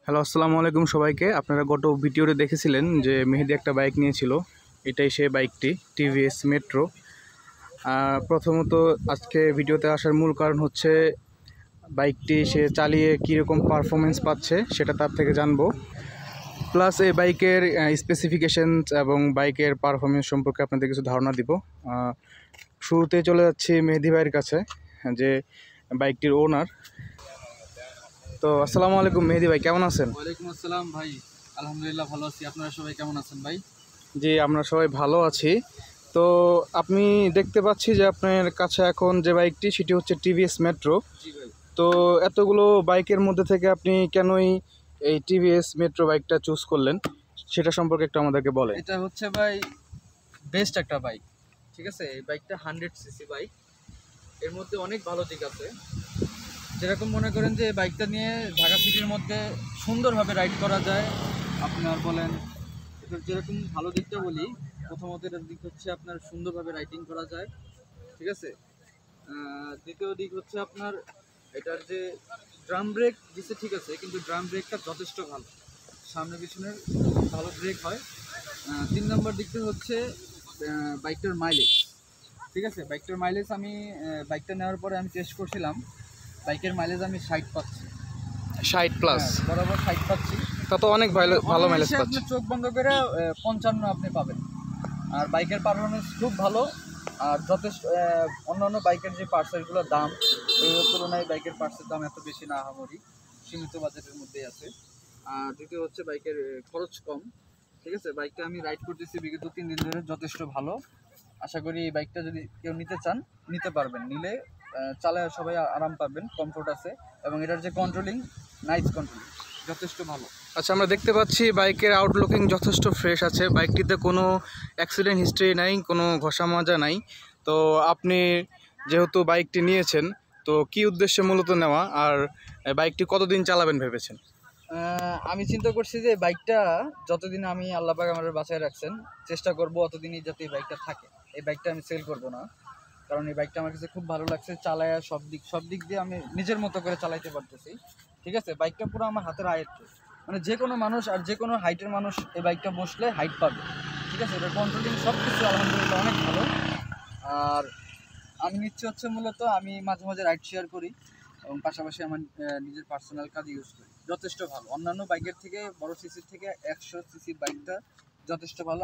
Hello, আসসালামু আলাইকুম সবাইকে। আপনারা গত ভিডিওতে দেখেছিলেন যে মেহেদি একটা বাইক নিয়েছিল। এটাই সেই বাইকটি, টিভিএস মেট্রো। প্রথমত আজকে ভিডিওতে আসার মূল কারণ হচ্ছে বাইকটি সে চালিয়ে কীরকম পারফরমেন্স পাচ্ছে সেটা তার থেকে জানবো। প্লাস এই বাইকের স্পেসিফিকেশনস এবং বাইকের পারফরমেন্স সম্পর্কে আপনাদের কিছু ধারণা দিব। শুরুতে চলে যাচ্ছি মেহেদি ভাইয়ের কাছে, যে বাইকটির ওনার। তো আসসালামু আলাইকুম মেহেদি ভাই, কেমন আছেন? ওয়ালাইকুম আসসালাম ভাই, আলহামদুলিল্লাহ ভালো আছি। আপনারা সবাই কেমন আছেন ভাই? জি, আমরা সবাই ভালো আছি। তো আপনি দেখতে পাচ্ছি যে আপনার কাছে এখন যে বাইকটি সেটি হচ্ছে টিভিএস মেট্রো। জি ভাই। তো এতগুলো বাইকের মধ্যে থেকে আপনি কেনই এই টিভিএস মেট্রো বাইকটা চুজ করলেন সেটা সম্পর্কে একটু আমাদেরকে বলেন। এটা হচ্ছে ভাই বেস্ট একটা বাইক, ঠিক আছে। এই বাইকটা 100 সিসি বাইক, এর মধ্যে অনেক ভালো দিক আছে। যেরকম মনে করেন যে এই বাইকটা নিয়ে ঢাকা সিটির মধ্যে সুন্দরভাবে রাইড করা যায়। আপনার বলেন এটার যেরকম ভালো দিকটা বলি, প্রথমত এটার দিক হচ্ছে আপনার সুন্দরভাবে রাইডিং করা যায়, ঠিক আছে। দ্বিতীয় দিক হচ্ছে আপনার এটার যে ড্রাম ব্রেক দিচ্ছে, ঠিক আছে, কিন্তু ড্রাম ব্রেকটা যথেষ্ট ভালো, সামনে পিছনের ভালো ব্রেক হয়। 3 নম্বর দিকটা হচ্ছে বাইকটার মাইলেজ, ঠিক আছে। বাইকটার মাইলেজ আমি বাইকটা নেওয়ার পরে আমি টেস্ট করছিলাম, বাইকের মাইলেজ আমি 60 পাচ্ছি। 60+? বরাবর 60 পাচ্ছি। তা তো অনেক ভালো মাইলেজ পাচ্ছে। আপনি চোখ বন্ধ করে 55 আপনি পাবেন। আর বাইকের পারফরমেন্স খুব ভালো। আর যথেষ্ট অন্যান্য বাইকের যে পার্টসেরগুলোর দাম, এই তুলনায় বাইকের পার্টসের দাম এত বেশি না, আহামরি সীমিত বাজেটের মধ্যেই আছে। আর দ্বিতীয় হচ্ছে বাইকের খরচ কম, ঠিক আছে। বাইকটা আমি রাইড করতেছি বিগত 3 দিন ধরে, যথেষ্ট ভালো। আশা করি এই বাইকটা যদি কেউ নিতে চান নিতে পারবেন, নিলে চালায় সবাই আরাম পাবেন, কমফোর্ট আছে। এবং এটার যে কন্ট্রোলিং, নাইস কন্ট্রোলিং, যথেষ্ট ভালো। আচ্ছা, আমরা দেখতে পাচ্ছি বাইকের আউটলুকিং যথেষ্ট ফ্রেশ আছে। বাইকটিতে কোনো অ্যাক্সিডেন্ট হিস্ট্রি নাই, কোনো ঘষা মাজা নাই। তো আপনি যেহেতু বাইকটি নিয়েছেন, তো কি উদ্দেশ্যে মূলত নেওয়া, আর বাইকটি কতদিন চালাবেন ভেবেছেন? আমি চিন্তা করছি যে বাইকটা যতদিন আমি আল্লাহ পাক আমার বাঁচায় রাখছেন, চেষ্টা করব অতদিনই যাতে এই বাইকটা থাকে। এই বাইকটা আমি সেল করব না, কারণ এই বাইকটা আমার কাছে খুব ভালো লাগছে। চালায় সব দিক দিয়ে আমি নিজের মতো করে চালাইতে পারতেছি, ঠিক আছে। বাইকটা পুরো আমার হাতের আয়ত্তে, মানে যে কোনো মানুষ আর যে কোনো হাইটের মানুষ এই বাইকটা বসলে হাইট পাবে, ঠিক আছে। এটা কন্ট্রোলিং সব কিছু আলহামদুলিল্লাহ অনেক ভালো। আর আমি নিচ্ছে হচ্ছে মূলত আমি মাঝে মাঝে রাইড শেয়ার করি এবং পাশাপাশি আমার নিজের পার্সোনাল কাজে ইউজ করি, যথেষ্ট ভালো। অন্যান্য বাইকের থেকে, বড় সিসির থেকে 100 সিসি বাইকটা যথেষ্ট ভালো।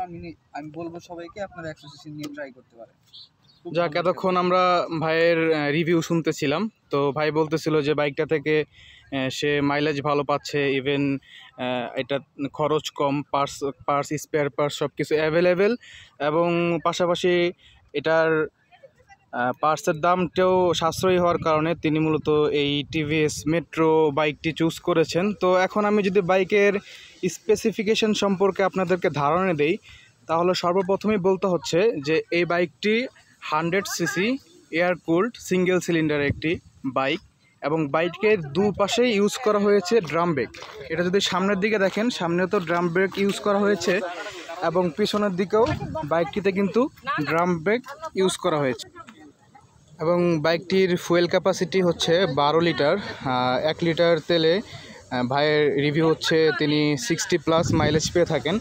আমি বলবো সবাইকে আপনারা 100 সিসি নিয়ে ট্রাই করতে পারেন। যাক, এতক্ষণ আমরা ভাইয়ের রিভিউ শুনতেছিলাম। তো ভাই বলতেছিল যে বাইকটা থেকে সে মাইলেজ ভালো পাচ্ছে, ইভেন এটা খরচ কম, পার্টস স্পেয়ার পার্টস সব কিছু অ্যাভেলেবেল, এবং পাশাপাশি এটার পার্টসের দামটাও সাশ্রয়ী হওয়ার কারণে তিনি মূলত এই টিভিএস মেট্রো বাইকটি চুজ করেছেন। তো এখন আমি যদি বাইকের স্পেসিফিকেশন সম্পর্কে আপনাদেরকে ধারণা দেই, তাহলে সর্বপ্রথমেই বলতে হচ্ছে যে এই বাইকটি 100 সিসি এয়ার কুলড সিঙ্গেল সিলিন্ডারের একটি বাইক, এবং বাইকের দুপাশেই ইউজ করা হয়েছে ড্রাম ব্রেক। এটা যদি সামনের দিকে দেখেন, সামনে তো ড্রাম ব্রেক ইউজ করা হয়েছে, এবং পিছনের দিকেও বাইকটিতে কিন্তু ড্রাম ব্রেক ইউজ করা হয়েছে। এবং বাইকটির ফুয়েল ক্যাপাসিটি হচ্ছে 12 লিটার। 1 লিটার তেলে ভাইয়ের রিভিউ হচ্ছে তিনি 60+ মাইলেজ পেয়ে থাকেন।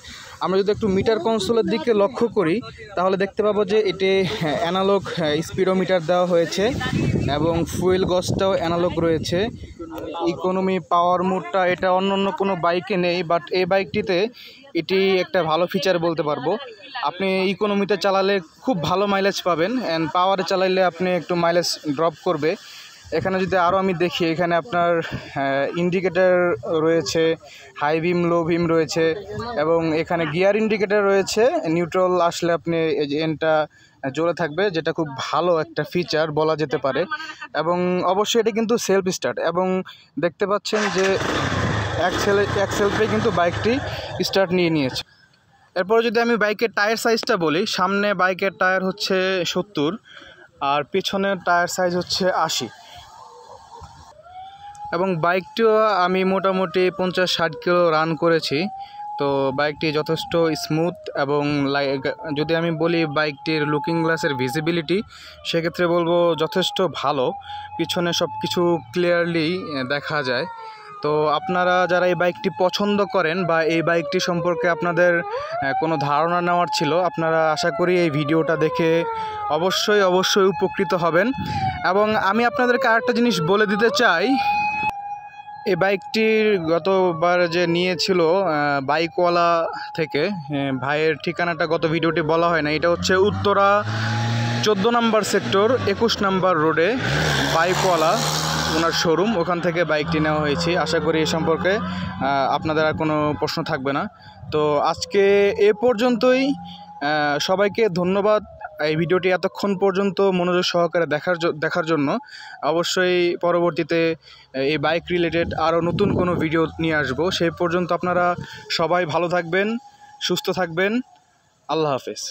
আমরা যদি একটু মিটার কনসোলের দিকে লক্ষ্য করি, তাহলে দেখতে পাবো যে এটি অ্যানালগ স্পিডোমিটার দেওয়া হয়েছে, এবং ফুয়েল গজটাও অ্যানালগ রয়েছে। ইকোনমি পাওয়ার মোডটা এটা অন্য কোনো বাইকে নেই, বাট এই বাইকটিতে এটি একটা ভালো ফিচার বলতে পারবো। আপনি ইকোনমিতে চালালে খুব ভালো মাইলেজ পাবেন, অ্যান্ড পাওয়ারে চালাইলে আপনি একটু মাইলেজ ড্রপ করবে। এখানে যদি আরও আমি দেখি, এখানে আপনার ইন্ডিকেটার রয়েছে, হাই বিম লো বিম রয়েছে, এবং এখানে গিয়ার ইন্ডিকেটার রয়েছে। নিউট্রাল আসলে আপনি এনটা জ্বলে থাকবে, যেটা খুব ভালো একটা ফিচার বলা যেতে পারে। এবং অবশ্যই এটা কিন্তু সেলফ স্টার্ট, এবং দেখতে পাচ্ছেন যে এক সেলফে কিন্তু বাইকটি স্টার্ট নিয়েছে। এরপর যদি আমি বাইকের টায়ার সাইজটা বলি, সামনে বাইকের টায়ার হচ্ছে 70, আর পিছনের টায়ার সাইজ হচ্ছে 80। এবং বাইকটিও আমি মোটামুটি 50-60 কিলো রান করেছি। তো বাইকটি যথেষ্ট স্মুথ, এবং যদি আমি বলি বাইকটির লুকিং গ্লাসের ভিজিবিলিটি, সেক্ষেত্রে বলবো যথেষ্ট ভালো। পিছনে সব কিছু ক্লিয়ারলি দেখা যায়। তো আপনারা যারা এই বাইকটি পছন্দ করেন বা এই বাইকটি সম্পর্কে আপনাদের কোনো ধারণা নেওয়ার ছিল, আপনারা আশা করি এই ভিডিওটা দেখে অবশ্যই উপকৃত হবেন। এবং আমি আপনাদেরকে আরেকটা জিনিস বলে দিতে চাই, এই বাইকটির গতবার যে নিয়েছিল বাইকওয়ালা থেকে, ভাইয়ের ঠিকানাটা গত ভিডিওটি বলা হয় না, এটা হচ্ছে উত্তরা 14 নম্বর সেক্টর 21 নম্বর রোডে বাইকওয়ালা ওনার শোরুম, ওখান থেকে বাইকটি নেওয়া হয়েছে। আশা করি এ সম্পর্কে আপনাদের আর কোনো প্রশ্ন থাকবে না। তো আজকে এ পর্যন্তই। সবাইকে ধন্যবাদ এই ভিডিওটি এতক্ষণ পর্যন্ত মনোযোগ সহকারে দেখার জন্য। অবশ্যই পরবর্তীতে এই বাইক রিলেটেড আরও নতুন কোনো ভিডিও নিয়ে আসবো। সেই পর্যন্ত আপনারা সবাই ভালো থাকবেন, সুস্থ থাকবেন। আল্লাহ হাফেজ।